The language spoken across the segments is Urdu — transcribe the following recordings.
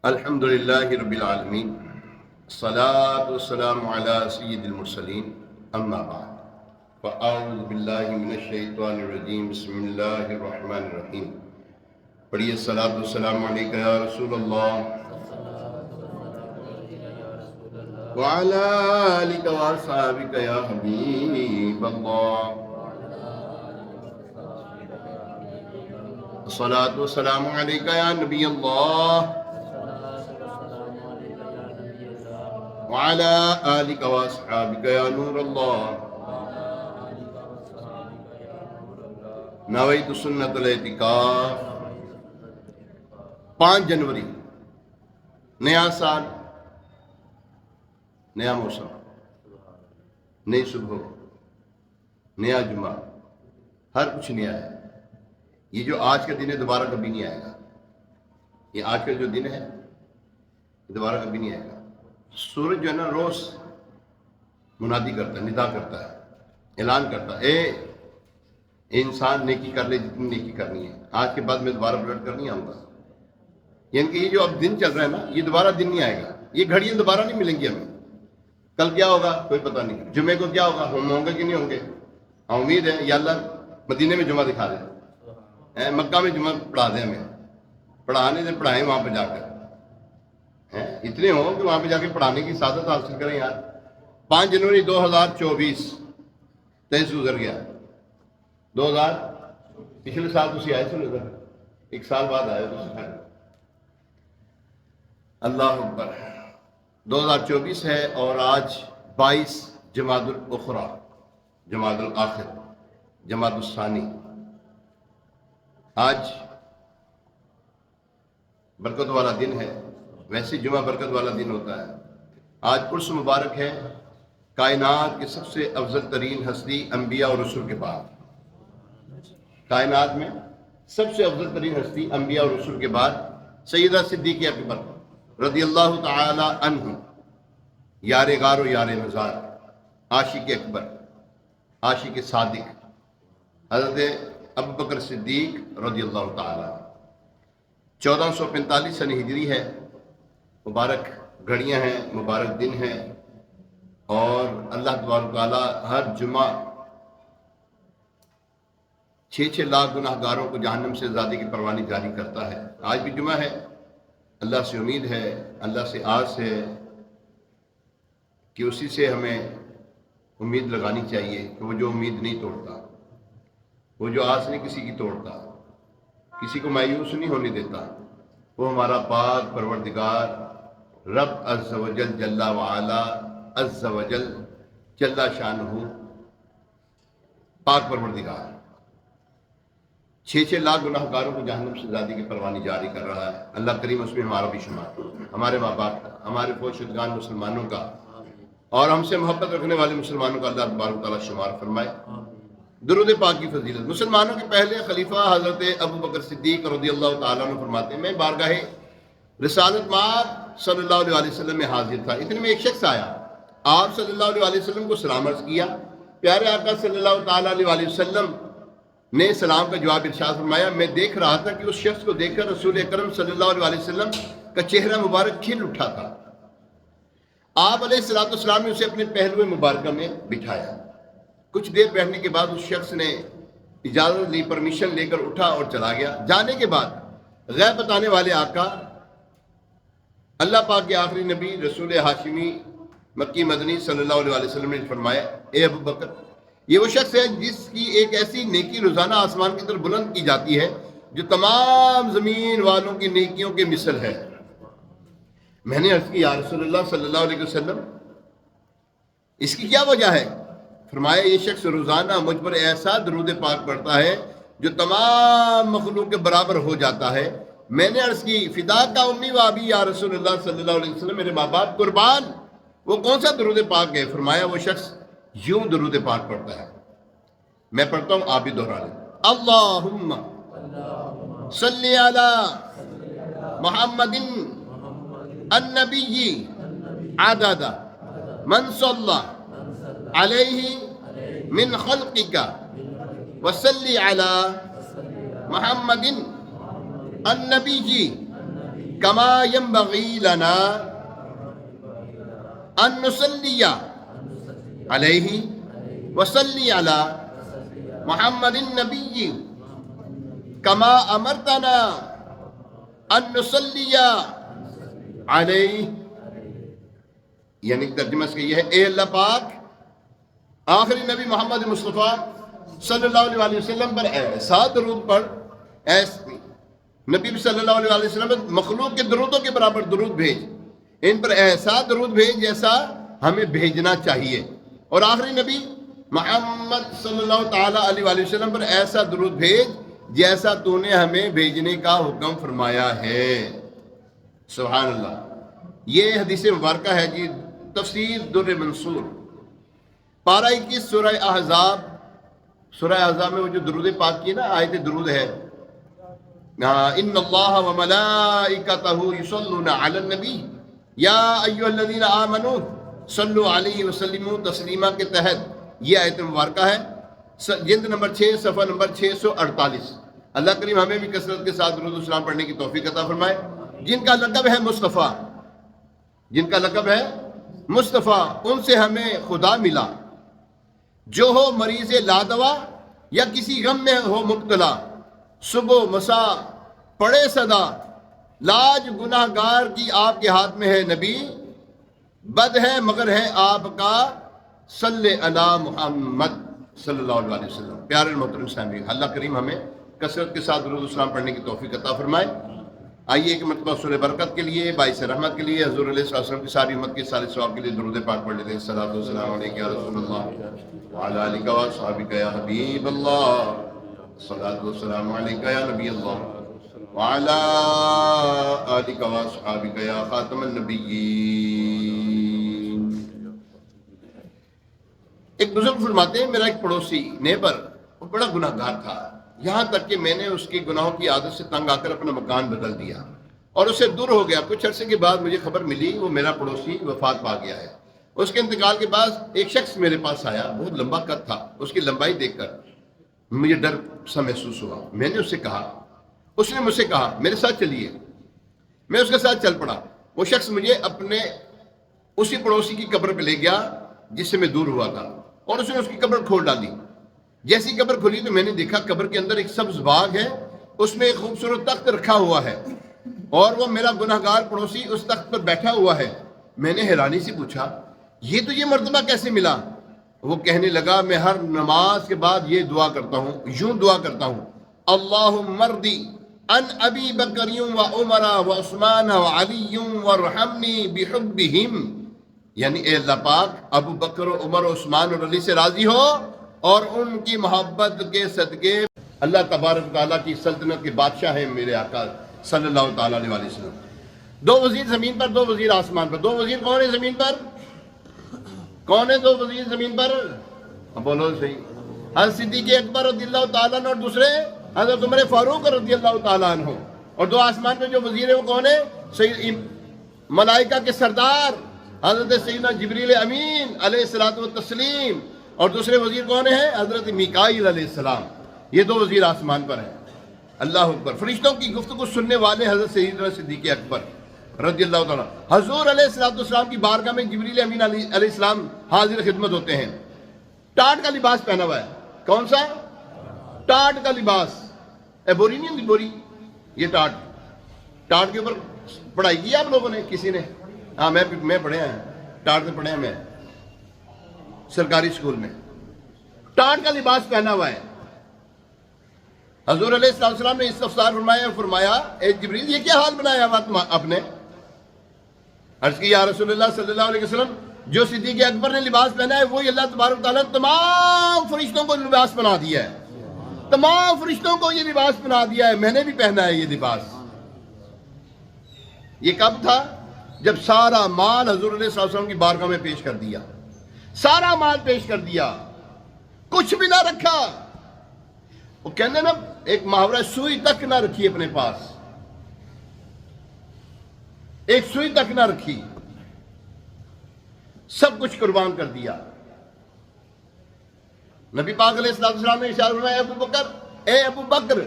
الحمد للہ رب العالمین، الصلاۃ والسلام علی سید المرسلین، اما بعد فاعوذ باللہ من الشیطان الرجیم، بسم اللہ الرحمن الرحیم۔ پڑھیے الصلاۃ والسلام علیکہ یا رسول اللہ وعلی آلکہ واصحابکہ یا حبیب اللہ۔ الصلاۃ والسلام علیکہ یا نبی اللہ وعلى آلك واصحابك يا نور الله۔ نویت سنت الاعتکاف۔ 5 جنوری، نیا سال، نیا موسم، نئی صبح، نیا جمعہ، ہر کچھ نیا ہے۔ یہ جو آج کا دن ہے دوبارہ کبھی نہیں آئے گا۔ یہ آج کا جو دن ہے دوبارہ کبھی نہیں آئے گا۔ سورج جو ہے نا روز منادی کرتا ہے، ندا کرتا ہے، اعلان کرتا ہے، اے انسان نیکی کر لے جتنی نیکی کرنی ہے، آج کے بعد میں دوبارہ پلٹ کر نہیں آؤں گا۔ یعنی کہ یہ جو اب دن چل رہا ہے نا، یہ دوبارہ دن نہیں آئے گا، یہ گھڑیاں دوبارہ نہیں ملیں گی ہمیں۔ کل کیا ہوگا کوئی پتہ نہیں، جمعے کو کیا ہوگا، ہم ہوں گے کہ نہیں ہوں گے۔ امید ہے یا اللہ مدینے میں جمعہ دکھا دے، مکہ میں جمعہ پڑھا دیں، ہمیں پڑھانے سے پڑھائیں وہاں پہ جا کر، اتنے ہوں کہ وہاں پہ جا کے پڑھانے کی سعادت حاصل کریں یار۔ 5 جنوری 2024 23 گزر گیا۔ 2000 پچھلے سال تھی آئے تھے ادھر، 1 سال بعد آئے تو اللہ اکبر۔ 2024 ہے اور آج 22 جمادی الاخری، جمادی الاخر، جمادی الثانی۔ آج برکت والا دن ہے، ویسے جمعہ برکت والا دن ہوتا ہے۔ آج عرس مبارک ہے کائنات کی سب سے افضل ترین ہستی انبیاء اور رسول کے بعد۔ کائنات میں سب سے افضل ترین ہستی انبیاء اور رسول کے بعد سیدہ صدیقہ اکبر رضی اللہ تعالی عنہ، یار غار و یار مزار، عاشق اکبر، عاشق صادق، حضرت ابوبکر صدیق رضی اللہ تعالی۔ 1445 سن ہجری ہے، مبارک گھڑیاں ہیں، مبارک دن ہیں، اور اللہ تبارک و تعالیٰ ہر جمعہ 6 لاکھ گناہ گاروں کو جہنم سے آزادی کی پروانی جاری کرتا ہے۔ آج بھی جمعہ ہے، اللہ سے امید ہے، اللہ سے آس ہے کہ اسی سے ہمیں امید لگانی چاہیے کہ وہ جو امید نہیں توڑتا، وہ جو آس نہیں کسی کی توڑتا، کسی کو مایوس نہیں ہونے دیتا، وہ ہمارا پاک پروردگار رب عز و جل جل وعلا، عز و جل جل شانہ، پاک پروردگار 6 لاکھ گناہ گاروں کو جہنم سے آزادی کی پروانی جاری کر رہا ہے۔ اللہ کریم اس میں ہمارا بھی شمار، ہمارے ماں باپ کا، ہمارے فوج شدگان مسلمانوں کا اور ہم سے محبت رکھنے والے مسلمانوں کا اللہ تبارک و تعالیٰ شمار فرمائے۔ درود پاک کی فضیلت۔ مسلمانوں کے پہلے خلیفہ حضرت ابوبکر صدیق رضی اللہ تعالیٰ عنہ فرماتے ہیں، میں بارگاہ رسالت مآب صلی اللہ علیہ وسلم میں حاضر تھا، اتنے میں ایک شخص آیا، آپ صلی اللہ علیہ وسلم کو سلام عرض کیا۔ پیارے آقا صلی اللہ تعالیٰ علیہ وسلم نے سلام کا جواب ارشاد فرمایا، میں دیکھ رہا تھا کہ اس شخص کو دیکھ کر رسول اکرم صلی اللہ علیہ وسلم کا چہرہ مبارک کھل اٹھا تھا۔ آپ علیہ السلام نے اسے اپنے پہلو مبارکہ میں بٹھایا۔ کچھ دیر بیٹھنے کے بعد اس شخص نے اجازت لی، پرمیشن لے کر اٹھا اور چلا گیا۔ جانے کے بعد غیب بتانے والے آقا اللہ پاک کے آخری نبی رسول ہاشمی مکی مدنی صلی اللہ علیہ وسلم نے فرمایا، اے ابو بکر، یہ وہ شخص ہے جس کی ایک ایسی نیکی روزانہ آسمان کی طرف بلند کی جاتی ہے جو تمام زمین والوں کی نیکیوں کے مثل ہے۔ میں نے عرض کی، یا رسول اللہ صلی اللہ علیہ وسلم، اس کی کیا وجہ ہے؟ فرمایا، یہ شخص روزانہ مجھ پر ایسا درود پاک پڑھتا ہے جو تمام مخلوق کے برابر ہو جاتا ہے۔ میں نے عرض کی، فدا کا امی و ابی یا رسول اللہ صلی اللہ علیہ وسلم، میرے ماں باپ قربان، وہ کون سا درود پاک ہے؟ فرمایا، وہ شخص یوں درود پاک پڑھتا ہے، میں پڑھتا ہوں، آپ بھی دہرا لیں، اللہم صلی علی محمد النبی عدد من صلی علیہ من خلقک وصلی علی محمد النبی کما ینبغی لنا ان نصلی علیہ وصلی علی محمد النبی کما امرتنا ان نصلی علیہ. یعنی ترجمہ اس کا یہ ہے، اے اللہ پاک آخری نبی محمد مصطفیٰ صلی اللہ علیہ وسلم پر ایسا درود پڑھ، نبی صلی اللہ علیہ وسلم مخلوق کے درودوں کے برابر درود بھیج، ان پر ایسا درود بھیج جیسا ہمیں بھیجنا چاہیے، اور آخری نبی محمد صلی اللہ تعالی علیہ وسلم پر ایسا درود بھیج جیسا تو نے ہمیں بھیجنے کا حکم فرمایا ہے. سبحان اللہ. یہ حدیث مبارکہ ہے جی، تفسیر در منصور پارہ 21 سورہ احزاب. سورہ احزاب میں وہ جو درود پاک کی ہے نا، آیت درود ہے، ان اللہ و ملائکتہ یصلون علی النبی یا ایھا الذین آمنوا صلوا علیہ وسلموا تسلیما کے تحت یہ آیت مبارکہ ہے، جلد نمبر 6 صفحہ نمبر 648. اللہ کریم ہمیں بھی کثرت کے ساتھ درود و سلام پڑھنے کی توفیق عطا فرمائے. جن کا لقب ہے مصطفیٰ، جن کا لقب ہے مصطفیٰ، ان سے ہمیں خدا ملا. جو ہو مریض لادوا یا کسی غم میں ہو مبتلا، صبح مسا پڑے صدا، لاج گناہ گار کی آپ کے ہاتھ میں ہے نبی، بد ہے مگر ہے آپ کا صلی علی محمد صلی اللہ علیہ وسلم. پیارے محترم سامعین، اللہ کریم ہمیں کثرت کے ساتھ درود و سلام پڑھنے کی توفیق عطا فرمائے. آئیے ایک مرتبہ سورہ برکت کے لیے، باعث رحمت کے لیے، حضور علیہ السلام کی ساری امت کے سارے ثواب کے لیے درود پاک پڑھ لیتے ہیں. الصلاۃ والسلام علیک یا رسول اللہ وعلی آلک و اصحابک یا حبیب اللہ. الصلاۃ والسلام علیک یا نبی اللہ وعلی آلک و اصحابک یا خاتم النبیین. ایک بزرگ فرماتے ہیں، میرا ایک پڑوسی نیبر وہ بڑا گناہ گار تھا، یہاں تک کہ میں نے اس کی گناہوں کی عادت سے تنگ آ کر اپنا مکان بدل دیا اور اسے دور ہو گیا. کچھ عرصے کے بعد مجھے خبر ملی وہ میرا پڑوسی وفات پا گیا ہے. اس کے انتقال کے بعد ایک شخص میرے پاس آیا، بہت لمبا قد تھا. اس کی لمبائی دیکھ کر مجھے ڈر سا محسوس ہوا. میں نے اس سے کہا، اس نے مجھ سے کہا میرے ساتھ چلیے. میں اس کے ساتھ چل پڑا. وہ شخص مجھے اپنے اسی پڑوسی کی قبر پہ لے گیا جس سے میں دور ہوا تھا، اور اس نے اس کی قبر کھول ڈالی. جیسی قبر کھلی تو میں نے دیکھا قبر کے اندر ایک سبز باغ ہے، اس میں ایک خوبصورت تخت رکھا ہوا ہے اور وہ میرا گناہ گار پڑوسی اس تخت پر بیٹھا ہوا ہے. میں نے حیرانی سے پوچھا یہ تو یہ مرتبہ کیسے ملا؟ وہ کہنے لگا میں ہر نماز کے بعد یہ دعا کرتا ہوں، یوں دعا کرتا ہوں، اللہم ارضی ان ابی بکر و عمر و عثمان و علی وارحمنی بحبہم. یعنی اے اللہ پاک ابو بکر و عمر و عثمان اور علی سے راضی ہو اور ان کی محبت کے صدقے اللہ تبارک تعالیٰ کی سلطنت کے بادشاہ ہیں میرے آقا صلی اللہ تعالیٰ علیہ وسلم. 2 وزیر زمین پر، 2 وزیر آسمان پر. 2 وزیر کون ہے زمین پر؟ کون ہے 2 وزیر زمین پر؟ بولو صحیح. حضرت صدیق اکبر رضی اللہ تعالیٰ عنہ اور دوسرے حضرت عمر فاروق رضی اللہ تعالیٰ عنہ. اور 2 آسمان پہ جو وزیر ہیں وہ کون ہے؟ ملائکہ کے سردار حضرت سیدنا جبریل امین علیہ الصلوۃ والتسلیم. اور دوسرے وزیر کون ہیں؟ حضرت میکائیل علیہ السلام. یہ 2 وزیر آسمان پر ہیں. اللہ اکبر. فرشتوں کی گفتگو سننے والے حضرت سیدنا صدیق اکبر رضی اللہ تعالیٰ. حضور علیہ السلام کی بارگاہ میں جبریل امین علیہ السلام حاضر خدمت ہوتے ہیں. ٹاٹ کا لباس پہنا ہوا ہے. کون سا؟ ٹاٹ کا لباس. بوری نہیں ہوتی بوری، یہ ٹاٹ. ٹاٹ کے اوپر پڑھائی کی آپ لوگوں نے؟ کسی نے؟ ہاں میں پڑھے ہیں، ٹاٹ میں پڑھے ہیں میں سرکاری اسکول میں. ٹاٹ کا لباس پہنا ہوا ہے. حضور علیہ السلام نے استفسار فرمایا اے جبریل یہ کیا حال بنایا ہوا آپ نے؟ عرض کی یا رسول اللہ صلی اللہ علیہ وسلم جو صدیق اکبر نے لباس پہنا ہے وہی اللہ تبارک تعالیٰ نے تمام فرشتوں کو لباس بنا دیا ہے. تمام فرشتوں کو یہ لباس بنا دیا ہے. میں نے بھی پہنا ہے یہ لباس. یہ کب تھا؟ جب سارا مال حضور علیہ السلام کی بارگاہ میں پیش کر دیا. سارا مال پیش کر دیا، کچھ بھی نہ رکھا. وہ کہنے نا ایک محاورہ، سوئی تک نہ رکھی اپنے پاس. ایک سوئی تک نہ رکھی، سب کچھ قربان کر دیا. نبی پاک علیہ السلام نے ارشاد فرمایا اے ابو بکر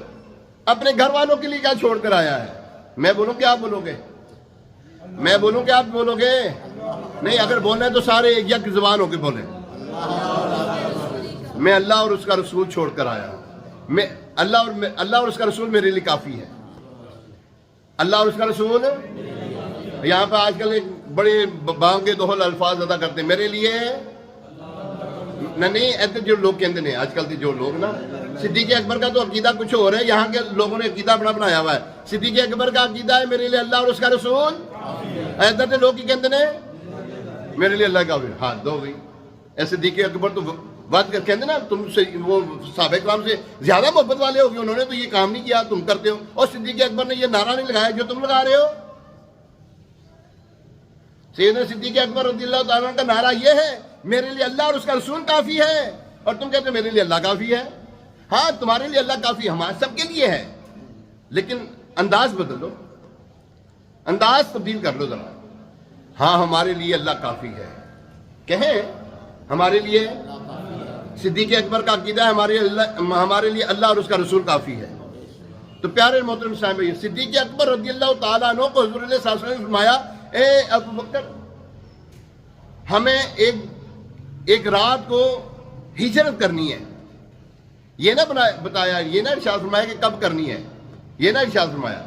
اپنے گھر والوں کے لیے کیا چھوڑ کر آیا ہے؟ میں بولوں کہ آپ بولو گے؟ میں بولوں کہ آپ بولو گے؟ نہیں، اگر بولنا ہے تو سارے یک زبان ہو کے بولیں۔ میں اللہ اور اس کا رسول چھوڑ کر آیا ہوں۔ میں اللہ اور اس کا رسول میرے لیے کافی ہے۔ اللہ اور اس کا رسول، یہاں پہ آج کل ایک بڑے بانگے دوہل الفاظ ادا کرتے ہیں، میرے لیے نہیں ایسے جو لوگ کہتے ہیں آج کل کے جو لوگ نا، صدیق اکبر کا تو عقیدہ کچھ ہو رہا ہے، یہاں کے لوگوں نے عقیدہ اپنا بنایا ہوا ہے۔ صدیق اکبر کا عقیدہ ہے میرے لیے اللہ اور اس کا رسول، ایسے کے لوگ کی کہتے ہیں میرے لیے اللہ کا بھی ہاتھ دو گئی۔ ایسے صدیق اکبر تو بات کر کہتے نا تم سے وہ صحابہ کرام سے زیادہ محبت والے ہو گئے، انہوں نے تو یہ کام نہیں کیا تم کرتے ہو، اور صدیق اکبر نے یہ نعرہ نہیں لگایا جو تم لگا رہے ہو۔ سیدنا صدیق اکبر رضی اللہ تعالیٰ کا نعرہ یہ ہے میرے لیے اللہ اور اس کا رسول کافی ہے، اور تم کہتے ہو میرے لیے اللہ کافی ہے۔ ہاں تمہارے لیے اللہ کافی ہمارے سب کے لیے ہے، لیکن انداز بدل دو، انداز تبدیل کر لو ذرا۔ ہاں ہمارے لیے اللہ کافی ہے، کہیں ہمارے لیے صدیق اکبر کا عقیدہ ہے ہمارے لیے اللہ اور اس کا رسول کافی ہے۔ تو پیارے محترم صاحب، صدیق اکبر رضی اللہ تعالیٰ عنہ کو حضور علیہ السلام نے فرمایا، اے ابو بکر، ہمیں ایک رات کو ہجرت کرنی ہے۔ یہ نہ بتایا، یہ نہ ارشاد فرمایا کہ کب کرنی ہے، یہ نہ ارشاد فرمایا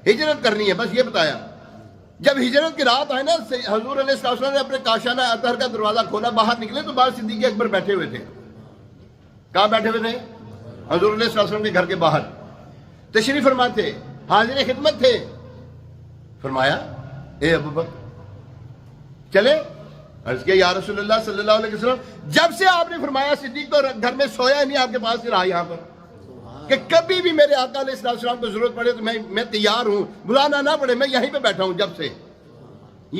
ہجرت کرنی ہے، بس یہ بتایا۔ جب ہجرت کی رات آئے نا، حضور علیہ السلام نے اپنے کاشانہ اطہر کا دروازہ کھولا، باہر نکلے تو باہر صدیق اکبر بیٹھے ہوئے تھے۔ کہاں بیٹھے ہوئے تھے؟ حضور علیہ السلام کے گھر کے باہر تشریف فرما تھے، حاضر خدمت تھے۔ فرمایا، اے ابو بکر چلے؟ عرض کیا یا رسول اللہ صلی اللہ علیہ وسلم، جب سے آپ نے فرمایا صدیق تو گھر میں سویا نہیں، آپ کے پاس رہا یہاں پر، کہ کبھی بھی میرے آقا علیہ السلام کو ضرورت پڑے تو میں تیار ہوں، بلانا نہ پڑے، میں یہیں پہ بیٹھا ہوں جب سے۔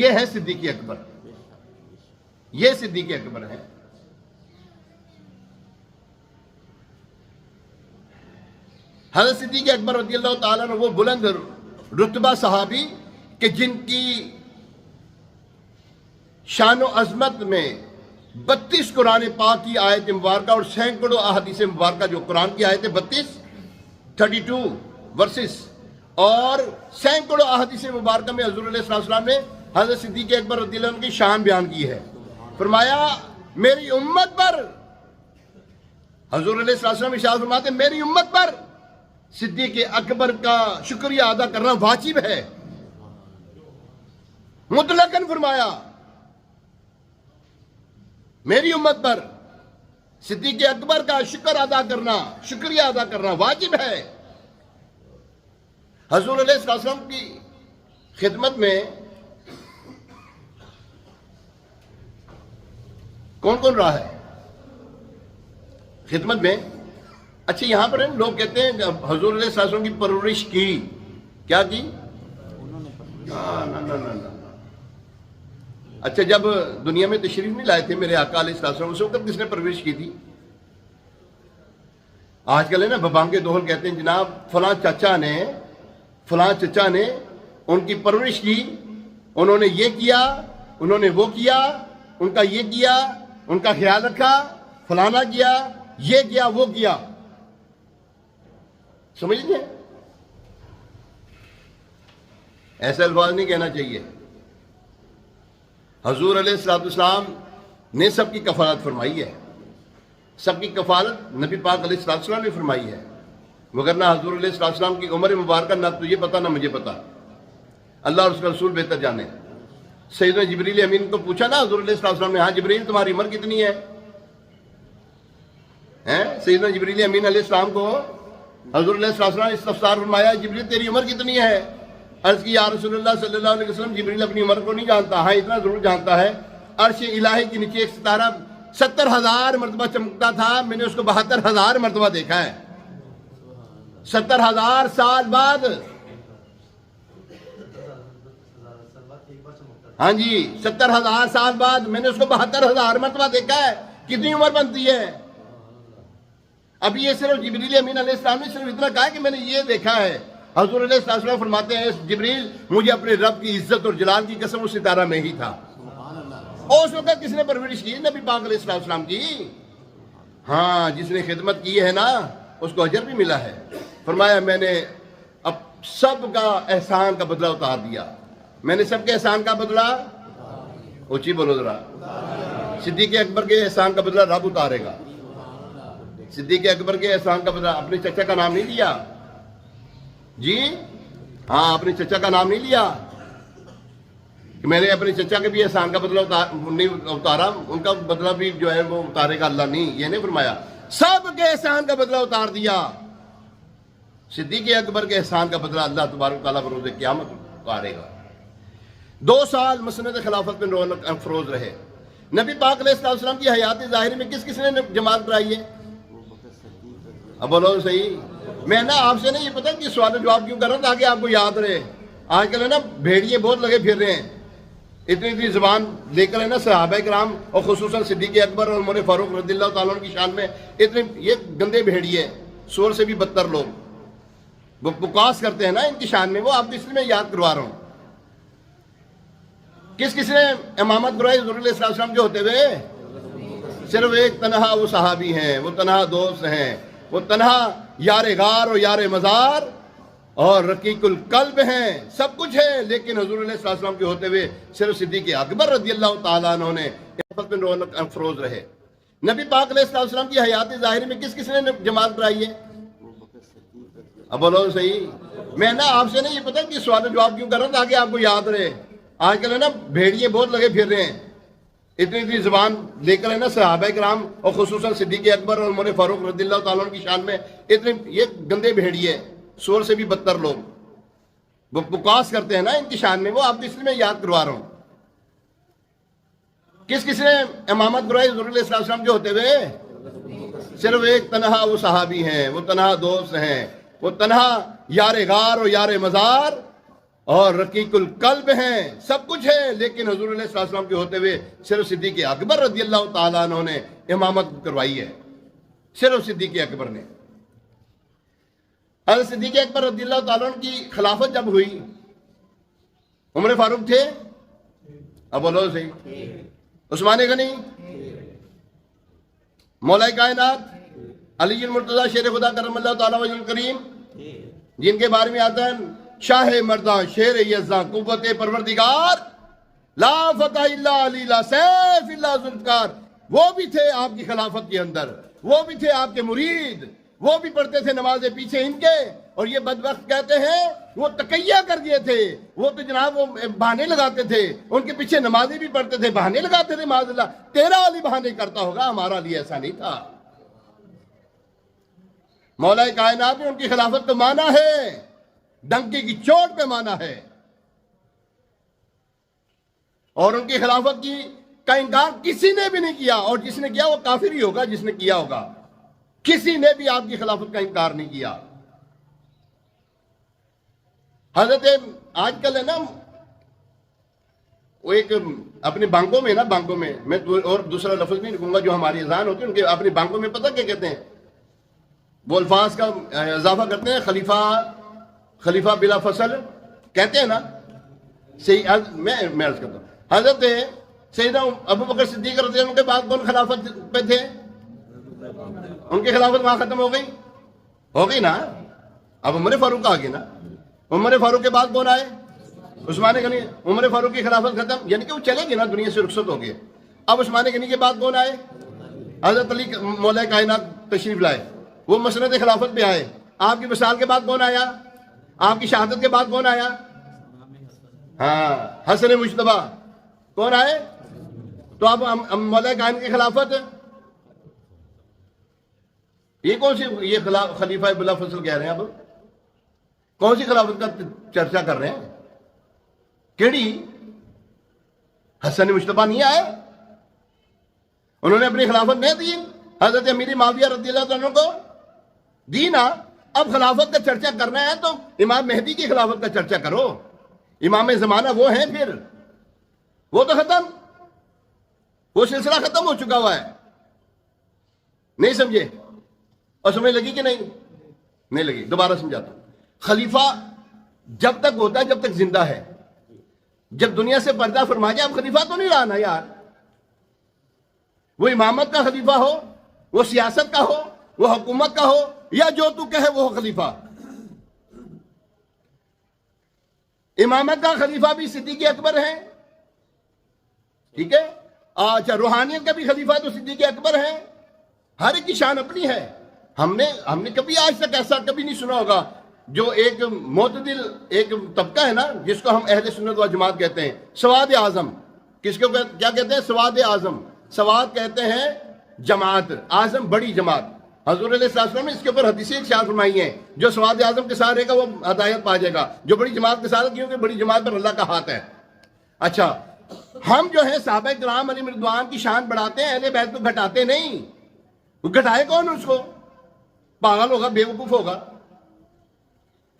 یہ ہے صدیق اکبر، یہ صدیق اکبر ہے۔ حضرت صدیق اکبر رضی اللہ تعالیٰ نے وہ بلند رتبہ صحابی کہ جن کی شان و عظمت میں 32 قرآن پاک کی آیت مبارکہ اور سینکڑوں احادیث مبارکہ، جو قرآن کی آیت 32 ورسز اور سینکڑوں احادیث مبارکہ میں حضور علیہ السلام نے حضرت صدیق اکبر رضی اللہ عنہ کی شان بیان کی ہے۔ فرمایا میری امت پر، حضور علیہ السلام ارشاد فرماتے ہیں میری امت پر صدیق اکبر کا شکریہ ادا کرنا واجب ہے، مطلقاً فرمایا میری امت پر صدیق اکبر کا شکریہ ادا کرنا واجب ہے۔ حضور علیہ السلام کی خدمت میں کون کون رہا ہے خدمت میں؟ اچھا یہاں پر لوگ کہتے ہیں حضور علیہ السلام کی پرورش کی، کیا کی؟ اچھا جب دنیا میں تشریف نہیں لائے تھے میرے آقا علیہ السلام، اس وقت کس نے پرورش کی تھی؟ آج کل ہے نا ببانگے دوہل کہتے ہیں جناب فلاں چچا نے ان کی پرورش کی، انہوں نے یہ کیا، انہوں نے وہ کیا، ان کا یہ کیا، ان کا خیال رکھا، فلانا کیا، یہ کیا، وہ کیا۔ سمجھ لیجیے، ایسے الفاظ نہیں کہنا چاہیے۔ حضور علیہ السلام نے سب کی کفالت فرمائی ہے، سب کی کفالت نبی پاک علیہ السلام نے فرمائی ہے، مگر نہ حضور علیہ السلام کی عمر مبارکہ نہ تجھے پتا نہ مجھے پتا، اللہ اور اس کا رسول بہتر جانے۔ سیدنا جبریل امین کو پوچھا نا حضور علیہ السلام نے، ہاں جبریل تمہاری عمر کتنی ہے؟ سیدنا جبریل امین علیہ السلام کو حضور علیہ السلام نے استفسار فرمایا، جبریل تیری عمر کتنی ہے؟ عرض کی یا رسول اللہ صلی اللہ علیہ وسلم، جبریل اپنی عمر کو نہیں جانتا، ہاں اتنا ضرور جانتا ہے عرش الہی کے نیچے ایک ستارہ 70,000 مرتبہ چمکتا تھا، میں نے اس کو 72,000 مرتبہ دیکھا ہے۔ 70,000 سال بعد، ہاں جی 70,000 سال بعد میں نے اس کو 72,000 مرتبہ دیکھا ہے، کتنی عمر بنتی ہے؟ اب یہ صرف جبریل امین علیہ السلام نے صرف اتنا کہا کہ میں نے یہ دیکھا ہے۔ حضور علیہ السلام فرماتے ہیں جبریل مجھے اپنے رب کی عزت اور جلال کی قسم اس ستارہ میں ہی تھا۔ اور اس وقت کس نے پرورش کی؟ نبی پاک علیہ السلام کی۔ ہاں جس نے خدمت کی ہے نا اس کو اجر بھی ملا ہے۔ فرمایا میں نے اب سب کا احسان کا بدلہ اتار دیا. میں نے سب کے احسان کا بدلہ اونچی بولو ذرا. صدیق اکبر کے احسان کا بدلہ رب اتارے گا. صدیق اکبر کے احسان کا بدلہ. اپنے چچا کا نام نہیں لیا جی؟ ہاں اپنے چچا کا نام نہیں لیا کہ میں نے اپنے چچا کے بھی احسان کا بدلہ اتارا, ان کا بدلہ بھی جو ہے وہ اتارے گا اللہ. نہیں, یہ نہیں فرمایا. سب کے احسان کا بدلہ اتار دیا. صدیق اکبر کے احسان کا بدلہ اللہ تبارک تعالیٰ بروز قیامت اتارے گا. 2 سال مسند خلافت میں رونق افروز رہے. نبی پاک علیہ السلام کی حیات ظاہری میں کس کس نے جماعت کرائی ہے؟ اب بولو صحیح. میں نا آپ سے نہیں یہ پتا کہ سوال و جواب کیوں کر رہا تھا کہ آپ کو یاد رہے. آج کل ہے نا بھیڑیے بہت لگے پھر رہے ہیں, اتنی زبان لے کر ہے نا صحابہ کرام اور خصوصاً صدیق اکبر اور عمر فاروق رضی اللہ تعالیٰ عنہ کی شان میں اتنے یہ گندے بھیڑیے, سور سے بھی بدتر لوگ بکواس کرتے ہیں نا ان کی شان میں. وہ آپ کو اس لیے میں یاد کروا رہا ہوں. کس کس نے امامت کرائی حضور علیہ السلام کے ہوتے ہوئے؟ صرف ایک تنہا وہ صحابی ہیں, وہ تنہا دوست ہیں, وہ تنہا یار غار اور یار مزار اور رقیق القلب ہیں. سب کچھ ہے لیکن حضور علیہ السلام کے ہوتے ہوئے صرف صدیق اکبر رضی اللہ تعالیٰ عنہ نے میں رونق افروز رہے. نبی پاک علیہ السلام کی حیات ظاہری میں کس کس نے جماعت کرائی ہے؟ اب بولو صحیح. میں نا آپ سے نہیں یہ پتا کہ سوال و جواب کیوں کر رہا تھا کہ آپ کو یاد رہے. آج کل ہے نا بھیڑیے بہت لگے پھر رہے ہیں, اتنی زبان لے کر ہے نا صحابہ کرام اور خصوصاً صدیق اکبر اور عمر فاروق رضی اللہ تعالیٰ عنہ کی شان میں اتنے یہ گندے بھیڑیے, سور سے بھی بدتر لوگ بکواس کرتے ہیں نا ان کی شان میں. وہ آپ کو اس لیے میں یاد کروا رہا ہوں. کس کس نے امامت کرائی حضور علیہ السلام کے ہوتے ہوئے؟ صرف ایک تنہا وہ صحابی ہیں, وہ تنہا دوست ہیں, وہ تنہا یار غار اور یار مزار اور رقیق القلب ہیں. سب کچھ ہے لیکن حضور علیہ السلام کے ہوتے ہوئے صرف صدیق اکبر رضی اللہ تعالیٰ عنہ نے امامت کروائی ہے. صرف صدیق اکبر نے. حضرت صدیق اکبر رضی اللہ تعالیٰ عنہ کی خلافت جب ہوئی, عمر فاروق تھے, اب بولو صحیح, عثمان غنی, مولا کائنات علی المرتضیٰ شیر خدا کرم اللہ تعالیٰ وجہ الکریم, جن کے بارے میں آتا ہے شاہ مرداں شیر یزداں قوت پروردگار لا فتح الا علی لا سیف الا ذوالفقار. وہ بھی تھے آپ کی خلافت کے اندر, وہ بھی تھے آپ کے مرید, وہ بھی پڑھتے تھے نمازیں پیچھے ان کے. اور یہ بدبخت کہتے ہیں وہ تقیہ کر گئے تھے, وہ تو جناب وہ بہانے لگاتے تھے, ان کے پیچھے نمازیں بھی پڑھتے تھے, بہانے لگاتے تھے. معاذ اللہ, تیرا علی بہانے کرتا ہوگا, ہمارا علی ایسا نہیں تھا. مولا کائنات نے ان کی خلافت کو مانا ہے, ڈنکی کی چوٹ پہ مانا ہے, اور ان کی خلافت کا انکار کسی نے بھی نہیں کیا, اور جس نے کیا وہ کافر ہی ہوگا جس نے کیا ہوگا. کسی نے بھی آپ کی خلافت کا انکار نہیں کیا. حضرت آج کل ہے نا وہ ایک اپنے بانگوں میں میں اور دوسرا لفظ نہیں لکھوں گا, جو ہماری اذان ہوتی ہے ان کے اپنے بانگوں میں پتہ کیا کہتے ہیں, وہ الفاظ کا اضافہ کرتے ہیں, خلیفہ بلا فصل کہتے ہیں نا. میں عرض کرتا ہوں, حضرت سیدنا ابو بکر صدیق رضی اللہ عنہ کے بعد کون خلافت پہ تھے؟ ان کی خلافت وہاں ختم ہو گئی نا. اب عمر فاروق آ گئے نا. عمر فاروق کے بعد کون آئے؟ عثمان غنی. عمر فاروق کی خلافت ختم, یعنی کہ وہ چلے گئے نا, دنیا سے رخصت ہو گئے. اب عثمان غنی کے بعد کون آئے؟ حضرت علی مولا کائنات تشریف لائے, وہ مسند خلافت پہ آئے. آپ کی وصال کے بعد کون آیا؟ آپ کی شہادت کے بعد کون آیا؟ ہاں, حسن مجتبیٰ. کون آئے؟ تو اب مولا کائنات کی خلافت, یہ کون سی, یہ خلیفہ بلا فصل کہہ رہے ہیں, اب کون سی خلافت کا چرچا کر رہے ہیں؟ کیڑی؟ حسن مجتبیٰ نہیں آئے, انہوں نے اپنی خلافت نہیں دی, حضرت امیر معاویہ رضی اللہ عنہ کو دی نا. اب خلافت کا چرچا کرنا ہے تو امام مہدی کی خلافت کا چرچا کرو. امام زمانہ وہ ہیں, پھر وہ تو ختم, وہ سلسلہ ختم ہو چکا ہوا ہے. نہیں سمجھے؟ اور سمجھ لگی کہ نہیں لگی؟ دوبارہ سمجھاتا ہوں. خلیفہ جب تک ہوتا ہے جب تک زندہ ہے. جب دنیا سے پردہ فرما جائے, اب خلیفہ تو نہیں رہا نا یار. وہ امامت کا خلیفہ ہو, وہ سیاست کا ہو, وہ حکومت کا ہو, یا جو تو کہے وہ خلیفہ. امامت کا خلیفہ بھی صدیق اکبر ہے، ٹھیک ہے، اچھا روحانیت کا بھی خلیفہ تو صدیق اکبر ہے، ہر ایک کی شان اپنی ہے۔ ہم نے کبھی آج تک ایسا کبھی نہیں سنا ہوگا جو ایک معتدل ایک طبقہ ہے نا جس کو ہم اہل سنت و جماعت کہتے ہیں، سواد اعظم، کس کو کیا کہتے ہیں؟ سواد اعظم، سواد کہتے ہیں جماعت، اعظم بڑی جماعت۔ حضور علیہ السلام نے اس کے اوپر حدیثیں ارشاد فرمائی ہیں، جو سواد اعظم کے ساتھ رہے گا وہ ہدایت پا جائے گا، جو بڑی جماعت کے ساتھ، کیونکہ بڑی جماعت پر اللہ کا ہاتھ ہے۔ اچھا، ہم جو ہے صحابہ کرام علیہ رضوان کی شان بڑھاتے ہیں، اہل بیت کو گھٹاتے نہیں۔ وہ گھٹائے کون اس کو؟ پاگل ہوگا، بیوقوف ہوگا،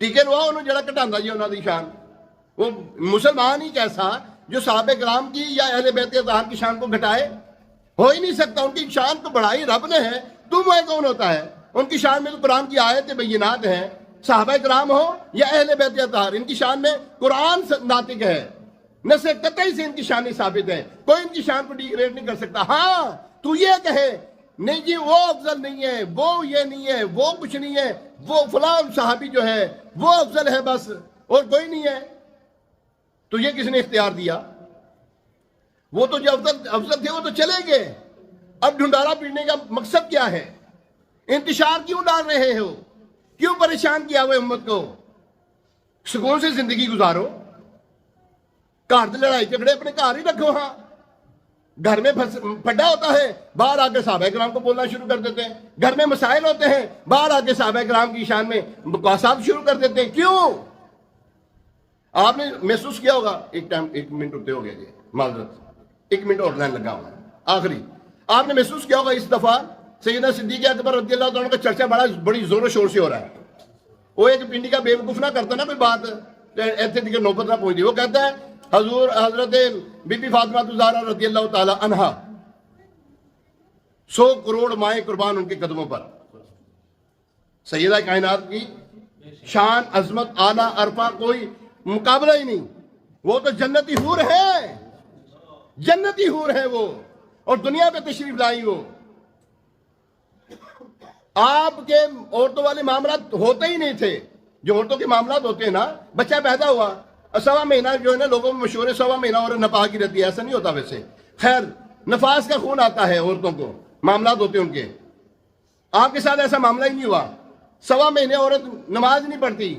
ٹھیک ہے، وہ انہوں جڑا گھٹاندہ جی انہوں دی شان۔ وہ مسلمان ہی کیسا جو صحابہ کرام کی یا اہل بیت اطہار کی شان کو گھٹائے؟ ہو ہی نہیں سکتا۔ ان کی شان کو بڑھائی رب نے ہے، تم وہ کون ہوتا ہے؟ ان کی شان میں تو قرآن کی آیت بینات ہیں، صحابہ کرام ہو یا اہل بیت اطہار، ان کی شان میں قرآن ناطق ہے، نص قطعی سے ان کی شان ثابت ہے، کوئی ان کی شان کو ڈیگریڈ نہیں کر سکتا۔ ہاں تو یہ کہے نہیں جی وہ افضل نہیں ہے، وہ یہ نہیں ہے، وہ کچھ نہیں ہے، وہ فلاں صحابی جو ہے وہ افضل ہے بس اور کوئی نہیں ہے، تو یہ کس نے اختیار دیا؟ وہ تو جو افضل تھے وہ تو چلے گئے۔ اب ڈھنڈارا پیٹنے کا مقصد کیا ہے؟ انتشار کیوں ڈال رہے ہو؟ کیوں پریشان کیا ہوئے امت کو؟ سکون سے زندگی گزارو، گھر لڑائی جھگڑے اپنے گھر ہی رکھو۔ ہاں گھر میں پھڈا ہوتا ہے، باہر آ کے صحابہ کرام کو بولنا شروع کر دیتے ہیں، گھر میں مسائل ہوتے ہیں، باہر آ کے صحابہ کرام کی شان میں بکواسات شروع کر دیتے ہیں۔ کیوں؟ آپ نے محسوس کیا ہوگا، ایک منٹ ہوتے ہو گیا جی، معذرت، 1 منٹ اور لائن لگا ہوا ہے آخری۔ آپ نے محسوس کیا ہوگا اس دفعہ سیدنا صدیق اکبر رضی اللہ تعالیٰ کا چرچا بڑی زور و شور سے ہو رہا ہے۔ وہ ایک پنڈی کا بیوقوف نہ کرتا نا کوئی بات ایسے دیکھے نوبت نہ پہنچتی، وہ کہتا ہے حضرت بی بی فاطمہ الزہرا رضی اللہ تعالی عنہا 100 کروڑ مائیں قربان ان کے قدموں پر، سیدہ کائنات کی شان عظمت اعلیٰ عرفہ کوئی مقابلہ ہی نہیں۔ وہ تو جنتی حور ہے، جنتی حور ہے وہ، اور دنیا پہ تشریف لائی وہ۔ آپ کے عورتوں والے معاملات ہوتے ہی نہیں تھے جو عورتوں کے معاملات ہوتے ہیں نا۔ بچہ پیدا ہوا 1.25 مہینہ جو ہے نا لوگوں میں مشہور ہے 1.25 مہینہ اور نپاہ کی رہتی ہے، ایسا نہیں ہوتا ویسے، خیر نفاس کا خون آتا ہے عورتوں کو، معاملات ہوتے ہیں ان کے۔ آپ کے ساتھ ایسا معاملہ ہی نہیں ہوا، 1.25 مہینے عورت نماز نہیں پڑھتی،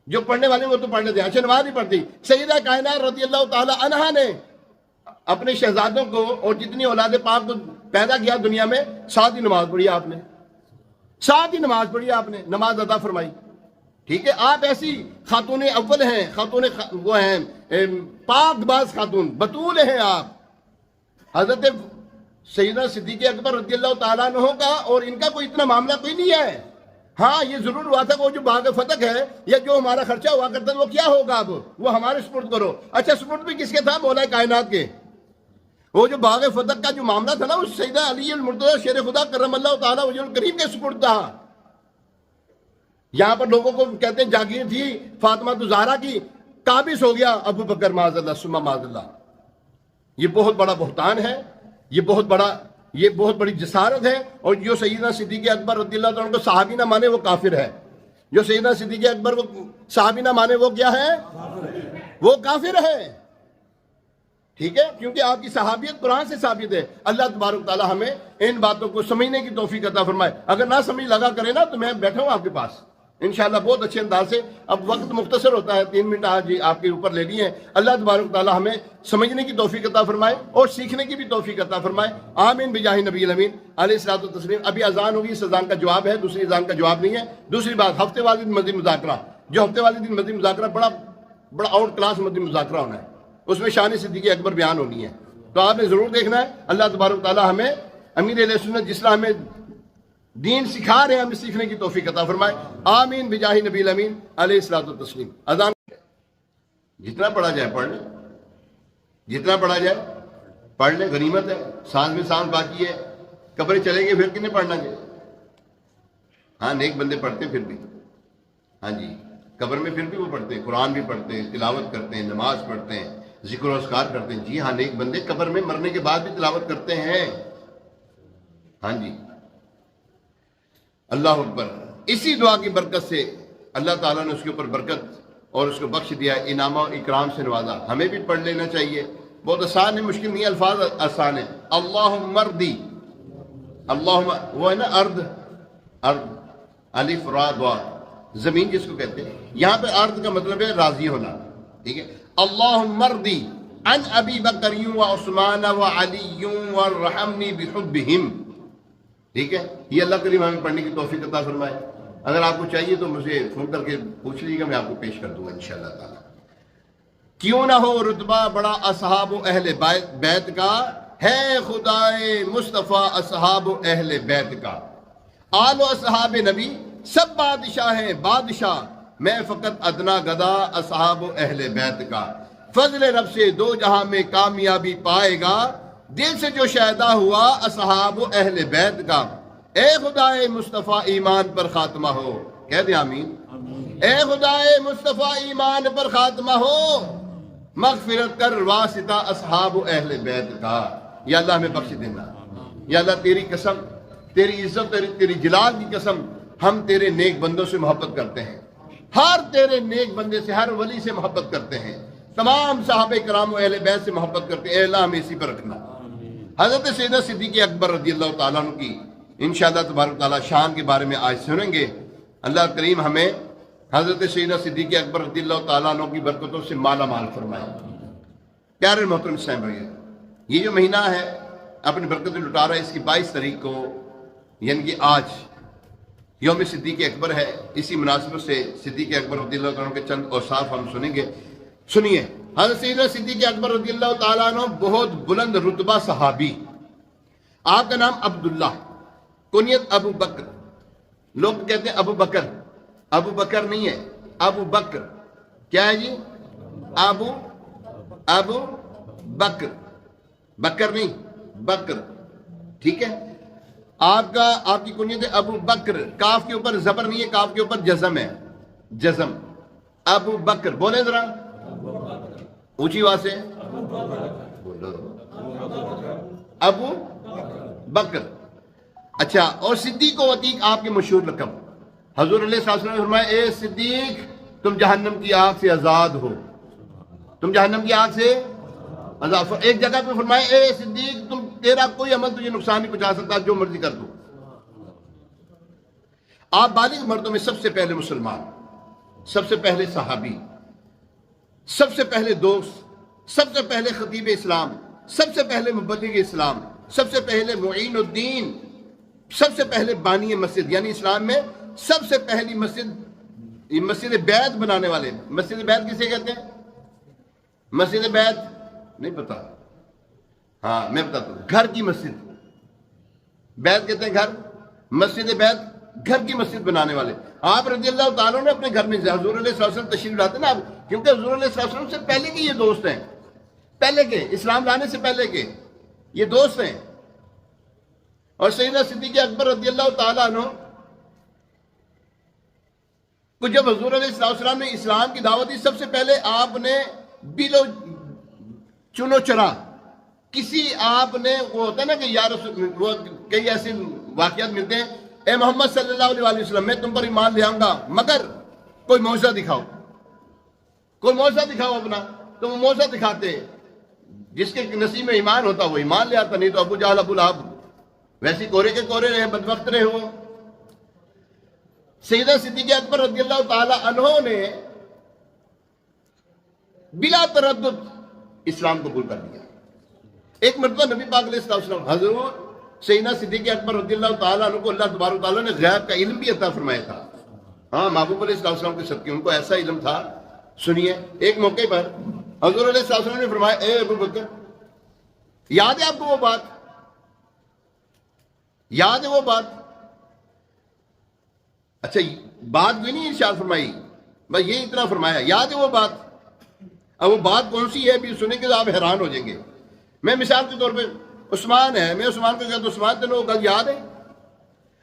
جو پڑھنے والے وہ تو پڑھ لیتے ہیں، اچھا نماز نہیں پڑھتی۔ سیدہ کائنات رضی اللہ تعالی عنہا نے اپنے شہزادوں کو اور جتنی اولاد پاک کو پیدا کیا دنیا میں، 7 ہی نماز پڑھی آپ نے، 7 ہی نماز پڑھی آپ نے، نماز ادا فرمائی، ٹھیک ہے۔ آپ ایسی خاتون اول ہیں، خاتون وہ ہیں پاک باز خاتون بطول ہیں آپ۔ حضرت سیدنا صدیق اکبر رضی اللہ تعالیٰ عنہ کا اور ان کا کوئی اتنا معاملہ کوئی نہیں ہے۔ ہاں یہ ضرور ہوا تھا وہ جو باغ فتح ہے یا جو ہمارا خرچہ ہوا کرتا ہے وہ کیا ہوگا اب، وہ ہمارے سپرد کرو۔ اچھا سپرد بھی کس کے تھا؟ مولا کائنات کے۔ وہ جو باغ فتح کا جو معاملہ تھا نا وہ سیدہ علی المرتضی شیر خدا کرم اللہ تعالیٰ وجہ الکریم کے سپرد تھا۔ یہاں پر لوگوں کو کہتے ہیں جاگیر تھی فاطمہ الزہرا کی، قابض ہو گیا ابو بکر معاذ اللہ ثم معاذ اللہ۔ یہ بہت بڑا بہتان ہے، یہ بہت بڑی جسارت ہے، اور جو سیدنا صدیق اکبر رضی اللہ عنہ کو صحابی نہ مانے وہ کافر ہے۔ جو سیدنا صدیق اکبر کو صحابی نہ مانے وہ کیا ہے؟ وہ کافر ہے، ٹھیک ہے، کیونکہ آپ کی صحابیت قرآن سے ثابت ہے۔ اللہ تبارک تعالی ہمیں ان باتوں کو سمجھنے کی توفیق عطا فرمائے۔ اگر نہ سمجھ لگا کرے نا تو میں بیٹھا ہوں آپ کے پاس انشاءاللہ بہت اچھے انداز سے۔ اب وقت مختصر ہوتا ہے، 3 منٹ آج آپ کے اوپر لے لیے ہیں۔ اللہ تبارک تعالی ہمیں سمجھنے کی توفیق عطا فرمائے اور سیکھنے کی بھی توفیق عطا فرمائے، آمین بجاہ نبی الامین علیہ الصلوۃ والتسلیم۔ ابھی اذان ہوگی، اس اذان کا جواب ہے، دوسری اذان کا جواب نہیں ہے۔ دوسری بات، ہفتے والے دن مدنی مذاکرہ، جو ہفتے والے دن مدنی مذاکرہ بڑا آؤٹ کلاس مدنی مذاکرہ ہونا ہے، اس میں شان صدیق اکبر بیان ہونی ہے، تو آپ نے ضرور دیکھنا ہے۔ اللہ تبارک تعالی ہمیں امیر علیہ سنت جس طرح ہمیں دین سکھا رہے ہیں ہمیں سیکھنے کی توفیق عطا فرمائے، آمین بجاہ نبی الامین علیہ الصلوۃ والتسلیم۔ اذان جتنا پڑھا جائے پڑھ لیں، جتنا پڑھا جائے پڑھ لیں، غنیمت ہے، سانس میں سانس باقی ہے، قبریں چلیں گے پھر کتنے پڑھنا چاہیے؟ ہاں نیک بندے پڑھتے ہیں پھر بھی، ہاں جی قبر میں پھر بھی وہ پڑھتے ہیں، قرآن بھی پڑھتے ہیں، تلاوت کرتے ہیں، نماز پڑھتے ہیں، ذکر و اذکار کرتے ہیں۔ جی ہاں نیک بندے قبر میں مرنے کے بعد بھی تلاوت کرتے ہیں، ہاں جی اللہ اکبر۔ اسی دعا کی برکت سے اللہ تعالیٰ نے اس کے اوپر برکت اور اس کو بخش دیا، انعام و اکرام سے نوازا. ہمیں بھی پڑھ لینا چاہیے، بہت آسان ہے، مشکل نہیں، الفاظ آسان ہے. اللہم ارضی، اللہم وہ ہے نا ارض، ارض الف را دوا، زمین جس کو کہتے ہیں. یہاں پہ ارض کا مطلب ہے راضی ہونا، ٹھیک ہے. اللہم ارضی عن ابی بکر و عثمان و علی وارحمنی بحبہم، ٹھیک ہے. یہ اللہ کریم ہمیں پڑھنے کی توفیق عطا فرمائے. اگر آپ کو چاہیے تو مجھے فون کر کے پوچھ لیجیے گا، میں آپ کو پیش کر دوں گا انشاءاللہ تعالی. کیوں نہ ہو رتبہ بڑا اصحاب و اہل بیت کا، ہے خدائے مصطفیٰ اصحاب و اہل بیت کا. آل و اصحاب نبی سب بادشاہ ہیں بادشاہ، میں فقط ادنا گدا اصحاب و اہل بیت کا. فضل رب سے دو جہاں میں کامیابی پائے گا، دل سے جو شیدا ہوا اصحاب و اہل بیت کا. اے خدائے مصطفیٰ ایمان پر خاتمہ ہو، کہہ دیں آمین. اے خدائے مصطفیٰ ایمان پر خاتمہ ہو، مغفرت کر واسطہ اصحاب و اہل بیت کا. یا اللہ ہمیں بخش دینا. یا اللہ تیری قسم، تیری عزت، تیری جلال کی قسم، ہم تیرے نیک بندوں سے محبت کرتے ہیں، ہر تیرے نیک بندے سے، ہر ولی سے محبت کرتے ہیں، تمام صحابہ کرام و اہل بیت سے محبت کرتے ہیں. اے اللہ ہمیں اسی پر رکھنا. حضرت سیدنا صدیق اکبر رضی اللہ تعالیٰ عنہ کی انشاءاللہ تبارک تعالیٰ شان کے بارے میں آج سنیں گے. اللہ کریم ہمیں حضرت سیدنا صدیق اکبر رضی اللہ تعالیٰ عنہ کی برکتوں سے مالا مال فرمائے. پیارے محترم اسلام بھائی، یہ جو مہینہ ہے اپنی برکتیں لٹا رہا ہے، اس کی 22 تاریخ کو یعنی کہ آج یوم صدیق اکبر ہے. اسی مناسبت سے صدیق اکبر رضی اللہ تعالیٰ عنہ کے چند اوصاف ہم سنیں گے. سنیے، حضرت سیدنا صدیق اکبر رضی اللہ تعالیٰ عنہ بہت بلند رتبہ صحابی. آپ کا نام عبداللہ، کنیت ابو بکر. لوگ کہتے ہیں ابو بکر، ابو بکر نہیں ہے، ابو بکر. کیا ہے جی؟ ابو بکر، بکر نہیں، بکر، ٹھیک ہے. آپ کی کنیت ہے ابو بکر. کاف کے اوپر زبر نہیں ہے، کاف کے اوپر جزم ہے، جزم. ابو بکر بولیں ذرا اونچی آواز سے، ابو بکر. اچھا، اور صدیق و عتیق آپ کے مشہور لقب. حضور علیہ السلام نے فرمایا، اے صدیق تم جہنم کی آگ سے آزاد ہو، تم جہنم کی آگ سے آزاد. ایک جگہ پہ فرمایا، اے صدیق تیرا کوئی عمل تجھے نقصان نہیں پہنچا سکتا، جو مرضی کر دو. آپ بالغ مردوں میں سب سے پہلے مسلمان، سب سے پہلے صحابی، سب سے پہلے دوست، سب سے پہلے خطیب اسلام، سب سے پہلے مبلغ اسلام، سب سے پہلے معین الدین، سب سے پہلے بانی مسجد. یعنی اسلام میں سب سے پہلی مسجد بیت بنانے والے. مسجد بیت کسے کہتے ہیں؟ مسجد بیت نہیں پتا؟ ہاں میں بتاتا ہوں، گھر کی مسجد. بیت کہتے ہیں گھر، مسجد بیت گھر کی مسجد بنانے والے. آپ رضی اللہ تعالیٰ نے اپنے گھر میں حضور علیہ وسلم تشریف لاتے نا، کیونکہ حضور علیہ وسلم سے پہلے کے یہ دوست ہیں، پہلے کے اسلام لانے سے پہلے کے یہ دوست ہیں. اور سیدنا صدیق اکبر رضی اللہ تعالیٰ عنہ کو جب حضور علیہ السلام نے اسلام کی دعوت دی، سب سے پہلے آپ نے بلو چنو چرا کسی، آپ نے وہ ہوتا ہے نا کہ یا رسول، وہ کئی ایسے واقعات ملتے ہیں، اے محمد صلی اللہ علیہ وسلم میں تم پر ایمان لے آؤں گا مگر کوئی معجزہ دکھاؤ، کوئی معجزہ دکھاؤ اپنا. تو وہ معجزہ دکھاتے، جس کے نصیب میں ایمان ہوتا وہ ایمان لے آتا، نہیں تو ابو جہل ابو لہب ویسے کورے کے کورے رہے، بدبخت رہے. وہ سیدنا صدیق اکبر رضی اللہ تعالی عنہ نے بلا تردد اسلام قبول کر لیا. ایک مرتبہ نبی پاک علیہ السلام حضور سیدنا صدیق اکبر رضی اللہ تعالیٰ عنہ کو اللہ تبارک تعالیٰ نے غیب کا علم بھی عطا فرمایا تھا. ہاں، محبوب علیہ السلام کے صدقے ان کو ایسا علم تھا. سنیے، ایک موقع پر حضور علیہ السلام نے فرمایا، اے ابو بکر، یاد ہے آپ کو وہ بات؟ یاد ہے وہ بات؟ اچھا، بات بھی نہیں ارشاد فرمائی، بس یہ اتنا فرمایا، یاد ہے وہ بات؟ اب وہ بات کون سی ہے بھی سنیں گے تو آپ حیران ہو جائیں گے. میں مثال کے طور پہ عثمان ہے، میں عثمان کو کہتا ہوں عثمان تینوں گل یاد ہے؟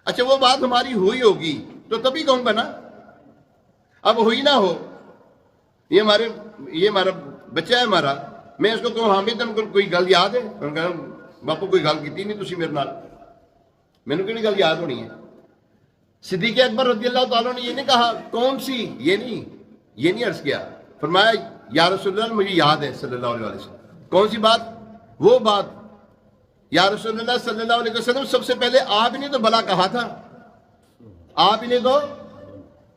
اچھا، وہ بات ہماری ہوئی ہوگی تو تبھی کہوں گا نا. اب ہوئی نہ ہو، یہ ہمارا بچہ ہے ہمارا، میں اس کو کہوں ہاں بھی تم کوئی گل یاد ہے؟ باپو کوئی گل کی نہیں تھی میرے نال، مینوں کہڑی گل یاد ہونی ہے؟ صدیق اکبر رضی اللہ تعالیٰ نے یہ نہیں کہا کون سی، یہ نہیں، یہ نہیں عرض کیا، فرمایا یا رسول اللہ مجھے یاد ہے صلی اللہ علیہ وسلم۔ کون سی بات؟ وہ بات یا رسول اللہ صلی اللہ علیہ وسلم سب سے پہلے آپ ہی نے تو بلا کہا تھا، آپ ہی نے تو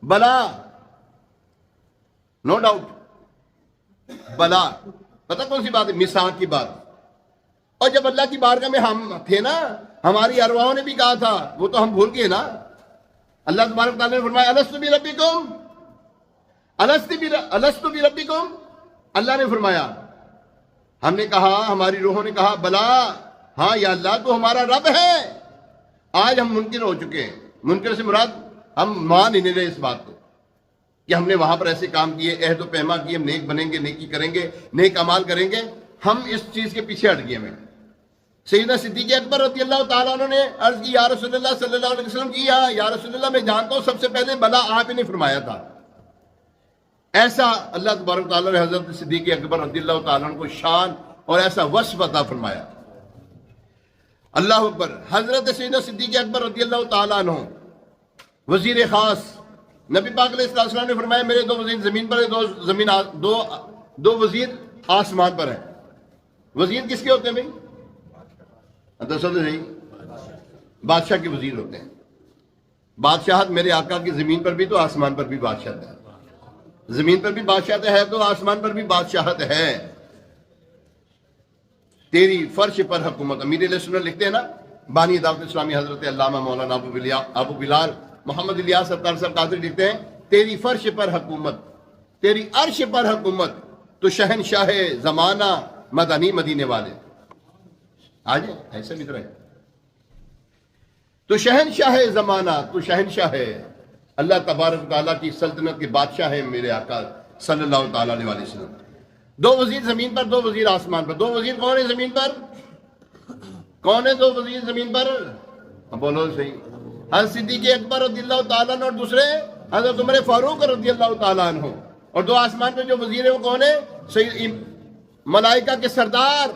بلا، نو ڈاؤٹ بلا، پتہ کون سی بات ہے؟ میثاق کی بات۔ اور جب اللہ کی بارگاہ میں ہم تھے نا، ہماری ارواحوں نے بھی کہا تھا، وہ تو ہم بھول گئے نا۔ اللہ تبارک و تعالیٰ نے فرمایا الستُ بربکم، الستُ بربکم، اللہ نے فرمایا، ہم نے کہا، ہماری روحوں نے کہا بلا، ہاں یا اللہ تو ہمارا رب ہے۔ آج ہم منکر ہو چکے ہیں، منکر سے مراد ہم مان ہی نہیں رہے اس بات کو کہ ہم نے وہاں پر ایسے کام کیے، عہد و پیما کیے، ہم نیک بنیں گے، نیکی کریں گے، نیک اعمال کریں گے، ہم اس چیز کے پیچھے ہٹ گئے۔ میں سیدنا صدیق اکبر رضی اللہ تعالیٰ عنہ نے عرض کی یا رسول اللہ صلی اللہ علیہ وسلم کی، یا رسول اللہ میں جانتا ہوں سب سے پہلے بلا آپ ہی نے فرمایا تھا۔ ایسا اللہ تبارک تعالیٰ نے حضرت صدیق اکبر رضی اللہ تعالیٰ عنہ کو شان اور ایسا وصف عطا فرمایا۔ اللہ اکبر۔ حضرت سیدنا صدیق اکبر رضی اللہ تعالیٰ عنہ وزیر خاص، نبی پاک علیہ السلام نے فرمایا میرے دو وزیر زمین پر ہیں، دو وزیر آسمان پر ہیں۔ وزیر کس کے ہوتے ہیں بھائی؟ بادشاہ کے وزیر ہوتے ہیں۔ بادشاہت میرے آقا کی زمین پر بھی تو آسمان پر بھی بادشاہت ہے، زمین پر بھی بادشاہت ہے تو آسمان پر بھی بادشاہت ہے۔ تیری فرش پر حکومت، امیر علیہ السنت لکھتے ہیں نا، بانی دعوت اسلامی حضرت علامہ مولانا ابو بلال محمد الیاس ستار صاحب قادری لکھتے ہیں تیری فرش پر حکومت، تیری عرش پر حکومت، تو شہنشاہ زمانہ مدنی مدینے والے آج ایسا بھی طرح ہے، تو شہنشاہ زمانہ، تو شہنشاہ ہے، اللہ تبارک تعالیٰ کی سلطنت کے بادشاہ ہیں میرے آقا صلی اللہ تعالیٰ علیہ وسلم۔ دو وزیر زمین پر، دو وزیر آسمان پر۔ دو وزیر کون ہے زمین پر؟ کون ہے دو وزیر زمین پر؟ بولو صحیح۔ حضرت صدیق اکبر رضی اللہ تعالیٰ عنہ اور دوسرے حضرت عمر فاروق رضی اللہ تعالیٰ عنہ۔ اور دو آسمان پہ جو وزیر ہیں وہ کون ہے؟ ملائکہ کے سردار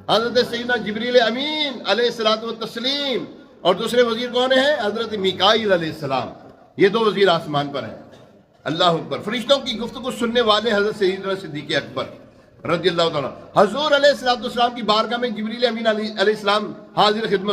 حضرت سیدنا جبریل امین علیہ الصلوۃ والتسلیم، اور دوسرے وزیر کون ہیں؟ حضرت میکائیل علیہ السلام۔ یہ دو وزیر آسمان پر ہیں۔ اللہ اکبر۔ فرشتوں کی گفتگو سننے والے حضرت سیدنا صدیق اکبر رضی اللہ تعالیٰ۔ حضور علیہ السلام کی بارگاہ میں جبریل امین علیہ السلام حاضر خدمت